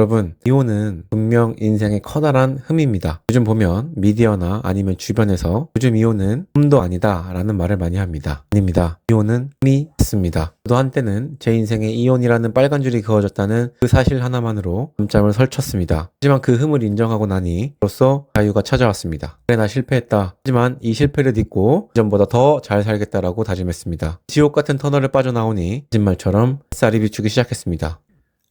여러분, 이혼은 분명 인생의 커다란 흠입니다. 요즘 보면 미디어나 아니면 주변에서 요즘 이혼은 흠도 아니다 라는 말을 많이 합니다. 아닙니다. 이혼은 흠이 있습니다. 저도 한때는 제 인생에 이혼이라는 빨간 줄이 그어졌다는 그 사실 하나만으로 밤잠을 설쳤습니다. 하지만 그 흠을 인정하고 나니 비로소 자유가 찾아왔습니다. 그래, 나 실패했다. 하지만 이 실패를 딛고 이전보다 더 잘 살겠다라고 다짐했습니다. 지옥 같은 터널을 빠져나오니 거짓말처럼 햇살이 비추기 시작했습니다.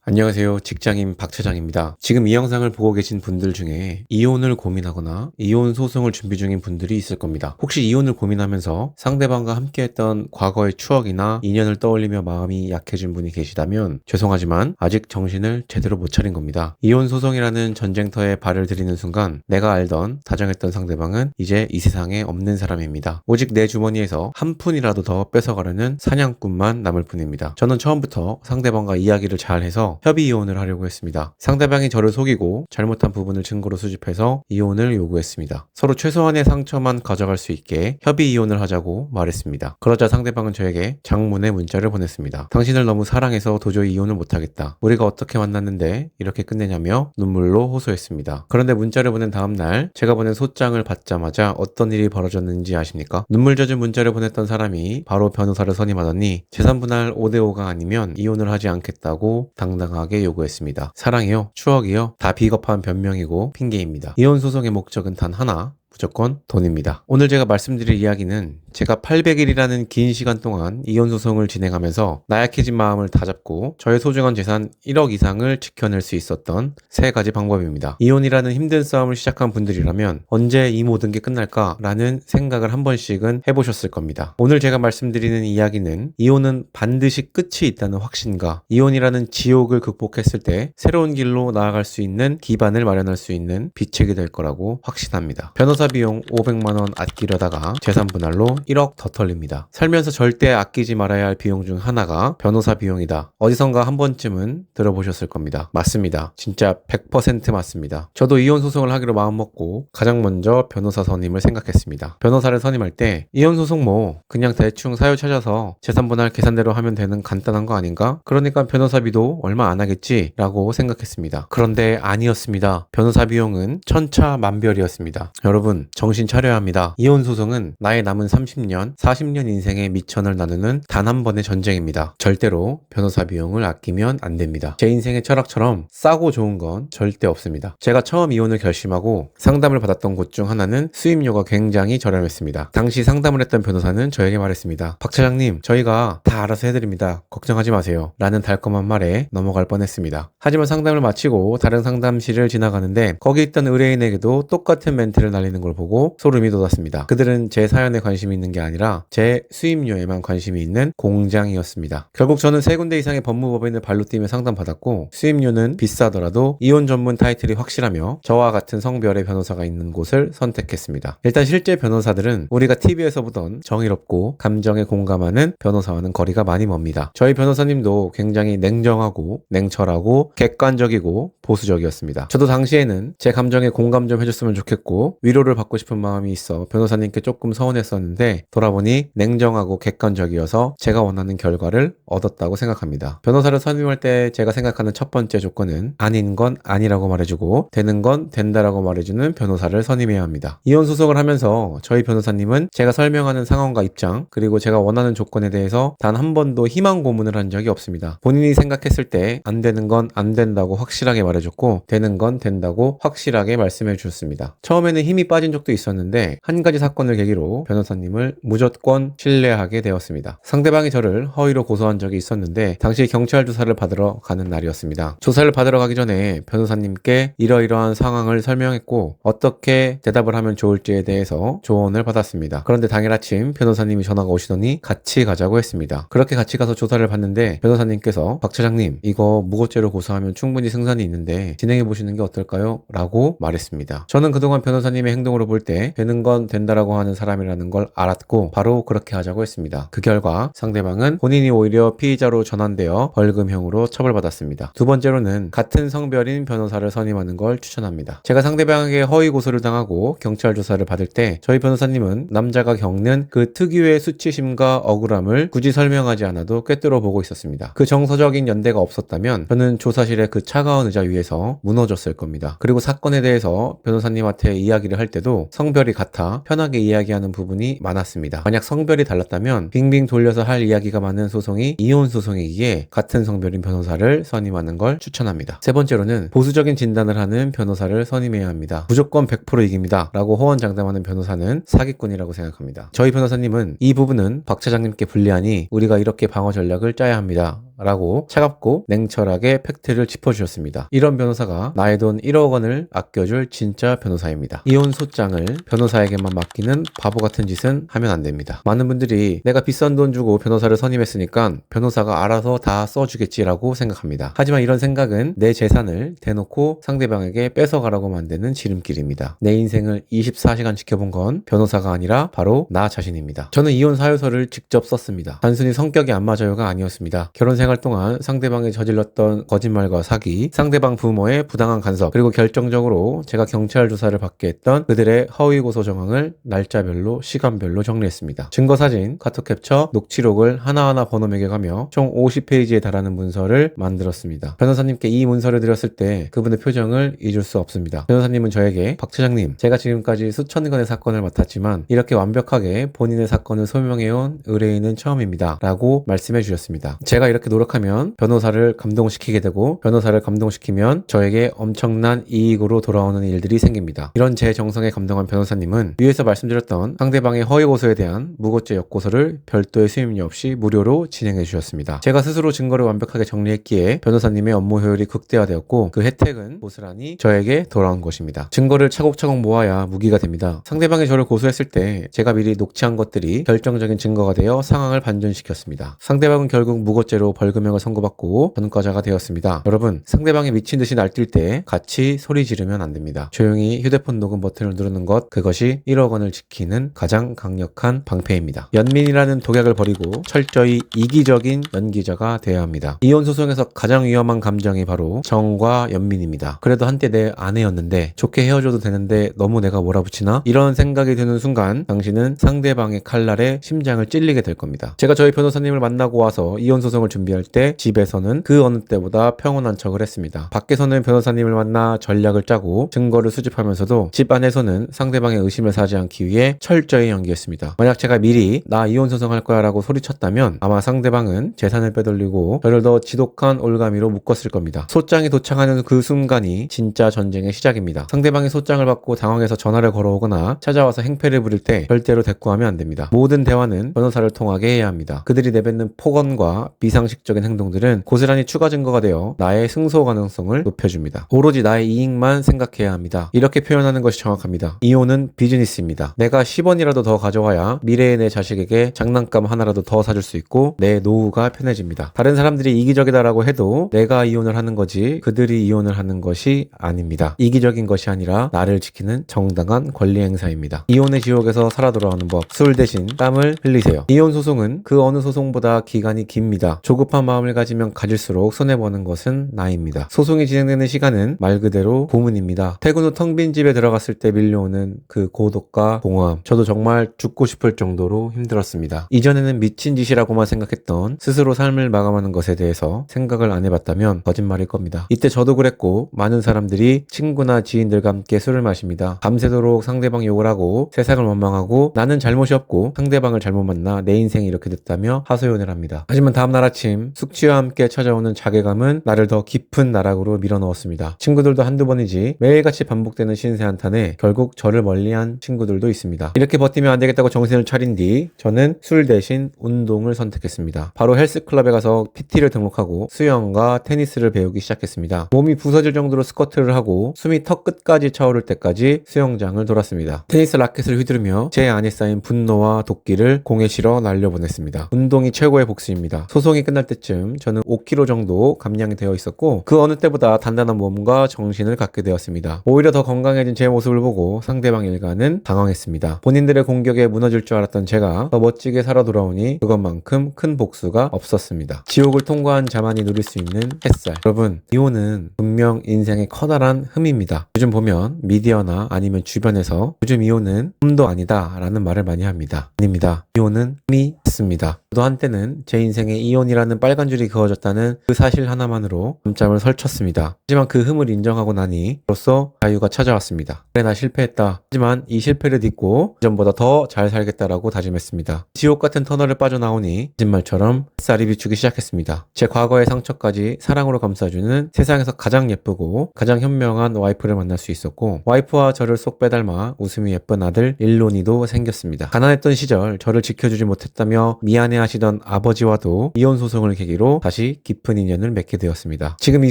안녕하세요. 직장인 박 차장입니다. 지금 이 영상을 보고 계신 분들 중에 이혼을 고민하거나 이혼 소송을 준비 중인 분들이 있을 겁니다. 혹시 이혼을 고민하면서 상대방과 함께했던 과거의 추억이나 인연을 떠올리며 마음이 약해진 분이 계시다면 죄송하지만 아직 정신을 제대로 못 차린 겁니다. 이혼 소송이라는 전쟁터에 발을 들이는 순간 내가 알던 다정했던 상대방은 이제 이 세상에 없는 사람입니다. 오직 내 주머니에서 한 푼이라도 더 뺏어가려는 사냥꾼만 남을 뿐입니다. 저는 처음부터 상대방과 이야기를 잘해서 협의 이혼을 하려고 했습니다. 상대방이 저를 속이고 잘못한 부분을 증거로 수집해서 이혼을 요구했습니다. 서로 최소한의 상처만 가져갈 수 있게 협의 이혼을 하자고 말했습니다. 그러자 상대방은 저에게 장문의 문자를 보냈습니다. 당신을 너무 사랑해서 도저히 이혼을 못하겠다. 우리가 어떻게 만났는데 이렇게 끝내냐며 눈물로 호소했습니다. 그런데 문자를 보낸 다음날 제가 보낸 소장을 받자마자 어떤 일이 벌어졌는지 아십니까? 눈물 젖은 문자를 보냈던 사람이 바로 변호사를 선임하더니 재산분할 5대5가 아니면 이혼을 하지 않겠다고 당당하게 요구했습니다. 사랑이요? 추억이요? 다 비겁한 변명이고 핑계입니다. 이혼 소송의 목적은 단 하나, 무조건 돈입니다. 오늘 제가 말씀드릴 이야기는 제가 800일이라는 긴 시간 동안 이혼 소송을 진행하면서 나약해진 마음을 다잡고 저의 소중한 재산 1억 이상을 지켜낼 수 있었던 3가지 방법입니다. 이혼이라는 힘든 싸움을 시작한 분들이라면 언제 이 모든 게 끝날까라는 생각을 한 번씩은 해보셨을 겁니다. 오늘 제가 말씀드리는 이야기는 이혼은 반드시 끝이 있다는 확신과 이혼이라는 지옥을 극복했을 때 새로운 길로 나아갈 수 있는 기반을 마련할 수 있는 비책이 될 거라고 확신합니다. 변호사 비용 500만 원 아끼려다가 재산 분할로 1억 더 털립니다. 살면서 절대 아끼지 말아야 할 비용 중 하나가 변호사 비용이다. 어디선가 한 번쯤은 들어보셨을 겁니다. 맞습니다. 진짜 100% 맞습니다. 저도 이혼 소송을 하기로 마음먹고 가장 먼저 변호사 선임을 생각했습니다. 변호사를 선임할 때 이혼 소송 뭐 그냥 대충 사유 찾아서 재산 분할 계산대로 하면 되는 간단한 거 아닌가? 그러니까 변호사비도 얼마 안 하겠지 라고 생각했습니다. 그런데 아니었습니다. 변호사 비용은 천차만별이었습니다. 여러분, 정신 차려야 합니다. 이혼 소송은 나의 남은 30년, 40년 인생의 미천을 나누는 단 한 번의 전쟁입니다. 절대로 변호사 비용을 아끼면 안 됩니다. 제 인생의 철학처럼 싸고 좋은 건 절대 없습니다. 제가 처음 이혼을 결심하고 상담을 받았던 곳 중 하나는 수임료가 굉장히 저렴했습니다. 당시 상담을 했던 변호사는 저에게 말했습니다. 박 차장님, 저희가 다 알아서 해드립니다. 걱정하지 마세요. 라는 달콤한 말에 넘어갈 뻔했습니다. 하지만 상담을 마치고 다른 상담실을 지나가는데 거기 있던 의뢰인에게도 똑같은 멘트를 날리는 걸 보고 소름이 돋았습니다. 그들은 제 사연에 관심이 있는 게 아니라 제 수임료에만 관심이 있는 공장이었습니다. 결국 저는 3군데 이상의 법무법인을 발로 뛰며 상담받았고 수임료는 비싸더라도 이혼 전문 타이틀이 확실하며 저와 같은 성별의 변호사가 있는 곳을 선택했습니다. 일단 실제 변호사들은 우리가 TV에서 보던 정의롭고 감정에 공감하는 변호사와는 거리가 많이 멉니다. 저희 변호사님도 굉장히 냉정하고 냉철하고 객관적이고 보수적이었습니다. 저도 당시에는 제 감정에 공감 좀 해줬으면 좋겠고 위로를 받고 싶은 마음이 있어 변호사님께 조금 서운했었는데 돌아보니 냉정하고 객관적이어서 제가 원하는 결과를 얻었다고 생각합니다. 변호사를 선임할 때 제가 생각하는 첫 번째 조건은 아닌 건 아니라고 말해주고 되는 건 된다라고 말해주는 변호사를 선임해야 합니다. 이혼 소송을 하면서 저희 변호사님은 제가 설명하는 상황과 입장 그리고 제가 원하는 조건에 대해서 단 한 번도 희망 고문을 한 적이 없습니다. 본인이 생각했을 때 안 되는 건 안 된다고 확실하게 말해줬고 되는 건 된다고 확실하게 말씀해 주셨습니다. 처음에는 힘이 빠진 적도 있었는데 한 가지 사건을 계기로 변호사님을 무조건 신뢰하게 되었습니다. 상대방이 저를 허위로 고소한 적이 있었는데 당시 경찰 조사를 받으러 가는 날이었습니다. 조사를 받으러 가기 전에 변호사님께 이러이러한 상황을 설명했고 어떻게 대답을 하면 좋을지에 대해서 조언을 받았습니다. 그런데 당일 아침 변호사님이 전화가 오시더니 같이 가자고 했습니다. 그렇게 같이 가서 조사를 받는데 변호사님께서 박 차장님 이거 무고죄로 고소하면 충분히 승산이 있는데 진행해 보시는 게 어떨까요? 라고 말했습니다. 저는 그동안 변호사님의 행동으로 볼 때 되는 건 된다라고 하는 사람이라는 걸 알았고 바로 그렇게 하자고 했습니다. 그 결과 상대방은 본인이 오히려 피의자로 전환되어 벌금형으로 처벌받았습니다. 두 번째로는 같은 성별인 변호사를 선임하는 걸 추천합니다. 제가 상대방에게 허위 고소를 당하고 경찰 조사를 받을 때 저희 변호사님은 남자가 겪는 그 특유의 수치심과 억울함을 굳이 설명하지 않아도 꿰뚫어 보고 있었습니다. 그 정서적인 연대가 없었다면 저는 조사실의 그 차가운 의자 위에서 무너졌을 겁니다. 그리고 사건에 대해서 변호사님한테 이야기를 할 때도 성별이 같아 편하게 이야기하는 부분이 많았습니다. 만약 성별이 달랐다면 빙빙 돌려서 할 이야기가 많은 소송이 이혼 소송이기에 같은 성별인 변호사를 선임하는 걸 추천합니다. 세 번째로는 보수적인 진단을 하는 변호사를 선임해야 합니다. 무조건 100% 이깁니다 라고 호언장담하는 변호사는 사기꾼이라고 생각합니다. 저희 변호사님은 이 부분은 박 차장님께 불리하니 우리가 이렇게 방어 전략을 짜야 합니다 라고 차갑고 냉철하게 팩트를 짚어주셨습니다. 이런 변호사가 나의 돈 1억 원을 아껴줄 진짜 변호사입니다. 이혼 소장을 변호사에게만 맡기는 바보 같은 짓은 하면 안 됩니다. 많은 분들이 내가 비싼 돈 주고 변호사를 선임했으니까 변호사가 알아서 다 써주겠지라고 생각합니다. 하지만 이런 생각은 내 재산을 대놓고 상대방에게 뺏어가라고 만드는 지름길입니다. 내 인생을 24시간 지켜본 건 변호사가 아니라 바로 나 자신입니다. 저는 이혼 사유서를 직접 썼습니다. 단순히 성격이 안 맞아요가 아니었습니다. 결혼 생활 동안 상대방이 저질렀던 거짓말과 사기, 상대방 부모의 부당한 간섭, 그리고 결정적으로 제가 경찰 조사를 받게 했던 그들의 허위 고소 정황을 날짜별로 시간별로 정리했습니다. 증거사진, 카톡 캡처, 녹취록을 하나하나 번호 매겨가며 총 50페이지에 달하는 문서를 만들었습니다. 변호사님께 이 문서를 드렸을 때 그분의 표정을 잊을 수 없습니다. 변호사님은 저에게 박 차장님, 제가 지금까지 수천 건의 사건을 맡았지만 이렇게 완벽하게 본인의 사건을 소명해온 의뢰인은 처음입니다 라고 말씀해 주셨습니다. 제가 이렇게 노력하면 변호사를 감동시키게 되고 변호사를 감동시키면 저에게 엄청난 이익으로 돌아오는 일들이 생깁니다. 이런 제 정성에 감동한 변호사님은 위에서 말씀드렸던 상대방의 허위 고소에 대한 무고죄 역고소를 별도의 수임료 없이 무료로 진행해 주셨습니다. 제가 스스로 증거를 완벽하게 정리했기에 변호사님의 업무 효율이 극대화되었고 그 혜택은 고스란히 저에게 돌아온 것입니다. 증거를 차곡차곡 모아야 무기가 됩니다. 상대방이 저를 고소했을 때 제가 미리 녹취한 것들이 결정적인 증거가 되어 상황을 반전시켰습니다. 상대방은 결국 무고죄로 벌금형을 선고받고 전과자가 되었습니다. 여러분, 상대방이 미친 듯이 날뛸 때 같이 소리 지르면 안 됩니다. 조용히 휴대폰 녹음 버튼을 누르는 것, 그것이 1억 원을 지키는 가장 강력한 방패입니다. 연민이라는 독약을 버리고 철저히 이기적인 연기자가 되어야 합니다. 이혼 소송에서 가장 위험한 감정이 바로 정과 연민입니다. 그래도 한때 내 아내였는데 좋게 헤어져도 되는데 너무 내가 몰아붙이나? 이런 생각이 드는 순간 당신은 상대방의 칼날에 심장을 찔리게 될 겁니다. 제가 저희 변호사님을 만나고 와서 이혼 소송을 준비할 때 집에서는 그 어느 때보다 평온한 척을 했습니다. 밖에서는 변호사님을 만나 전략을 짜고 증거를 수집하면서도 집 안에서는 상대방의 의심을 사지 않기 위해 철저히 연기했습니다. 만약 제가 미리 나 이혼 소송할 거야 라고 소리쳤다면 아마 상대방은 재산을 빼돌리고 저를 더 지독한 올가미로 묶었을 겁니다. 소장이 도착하는 그 순간이 진짜 전쟁의 시작입니다. 상대방이 소장을 받고 당황해서 전화를 걸어오거나 찾아와서 행패를 부릴 때 절대로 대꾸하면 안 됩니다. 모든 대화는 변호사를 통하게 해야 합니다. 그들이 내뱉는 폭언과 비상식적인 행동들은 고스란히 추가 증거가 되어 나의 승소 가능성을 높여줍니다. 오로지 나의 이익만 생각해야 합니다. 이렇게 표현하는 것이 정확합니다. 이혼은 비즈니스입니다. 내가 10원이라도 더 가져와야 미래의 내 자식에게 장난감 하나라도 더 사줄 수 있고 내 노후가 편해집니다. 다른 사람들이 이기적이다라고 해도 내가 이혼을 하는 거지 그들이 이혼을 하는 것이 아닙니다. 이기적인 것이 아니라 나를 지키는 정당한 권리 행사입니다. 이혼의 지옥에서 살아 돌아오는 법, 술 대신 땀을 흘리세요. 이혼 소송은 그 어느 소송보다 기간이 깁니다. 조급한 마음을 가지면 가질수록 손해보는 것은 나입니다. 소송이 진행되는 시간은 말 그대로 고문입니다. 퇴근 후 텅 빈 집에 들어갔을 때 밀려오는 그 고독과 공허함, 저도 정말 죽고 싶을 정도로 힘들었습니다. 이전에는 미친 짓이라고만 생각했던 스스로 삶을 마감하는 것에 대해서 생각을 안 해봤다면 거짓말일 겁니다. 이때 저도 그랬고 많은 사람들이 친구나 지인들과 함께 술을 마십니다. 밤새도록 상대방 욕을 하고 세상을 원망하고 나는 잘못이 없고 상대방을 잘못 만나 내 인생이 이렇게 됐다며 하소연을 합니다. 하지만 다음날 아침 숙취와 함께 찾아오는 자괴감은 나를 더 깊은 나락으로 밀어넣었습니다. 친구들도 한두 번이지 매일같이 반복되는 신세 한탄에 결국 저를 멀리한 친구들도 있습니다. 이렇게 버티면 안 되겠다고 정신을 차린 뒤 저는 술 대신 운동을 선택했습니다. 바로 헬스클럽에 가서 PT를 등록하고 수영과 테니스를 배우기 시작했습니다. 몸이 부서질 정도로 스쿼트를 하고 숨이 턱 끝까지 차오를 때까지 수영장을 돌았습니다. 테니스 라켓을 휘두르며 제 안에 쌓인 분노와 도끼를 공에 실어 날려보냈습니다. 운동이 최고의 복수입니다. 소송이 끝날 때쯤 저는 5kg 정도 감량이 되어 있었고 그 어느 때보다 단단한 몸과 정신을 갖게 되었습니다. 오히려 더 건강해진 제 모습을 보고 상대방 일가는 당황했습니다. 본인들의 공격에 무너질 줄 알았던 제가 더 멋지게 살아 돌아오니 그것만큼 큰 복수가 없었습니다. 지옥을 통과한 자만이 누릴 수 있는 햇살. 여러분, 이혼은 분명 인생의 커다란 흠입니다. 요즘 보면 미디어나 아니면 주변에서 요즘 이혼은 흠도 아니다 라는 말을 많이 합니다. 아닙니다. 이혼은 흠이 있습니다. 저도 한때는 제 인생에 이혼이라는 빨간 줄이 그어졌다는 그 사실 하나만으로 밤잠을 설쳤습니다. 하지만 그 흠을 인정하고 나니로써 자유가 찾아왔습니다. 그래, 나 실패했다. 하지만 이 실패를 딛고 이전보다 더 잘 살겠다라고 다짐했습니다. 지옥 같은 터널을 빠져나오니 거짓말처럼 햇살이 비추기 시작했습니다. 제 과거의 상처까지 사랑으로 감싸주는 세상에서 가장 예쁘고 가장 현명한 와이프를 만날 수 있었고 와이프와 저를 쏙 빼닮아 웃음이 예쁜 아들 일론이도 생겼습니다. 가난했던 시절 저를 지켜주지 못했다며 미안해하시던 아버지와도 이혼 소송을 계기로 다시 깊은 인연을 맺게 되었습니다. 지금 이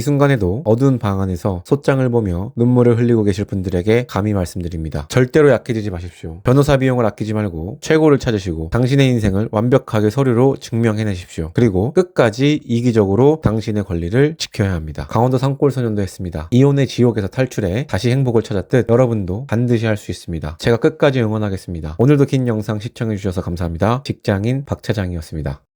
순간에도 어두운 방 안에서 소장을 보며 눈물을 흘리고 계실 분들에게 감히 말씀드립니다. 절대로 약해지지 마십시오. 변호사 비용을 아끼지 말고 최고를 찾으시고 당신의 인생을 완벽하게 서류로 증명해내십시오. 그리고 끝까지 이기적으로 당신의 권리를 지켜야 합니다. 강원도 산골소년도 했습니다. 이혼의 지옥에서 탈출해 다시 행복을 찾았듯 여러분도 반드시 할 수 있습니다. 제가 끝까지 응원하겠습니다. 오늘도 긴 영상 시청해주셔서 감사합니다. 직장인 박 차장이었습니다.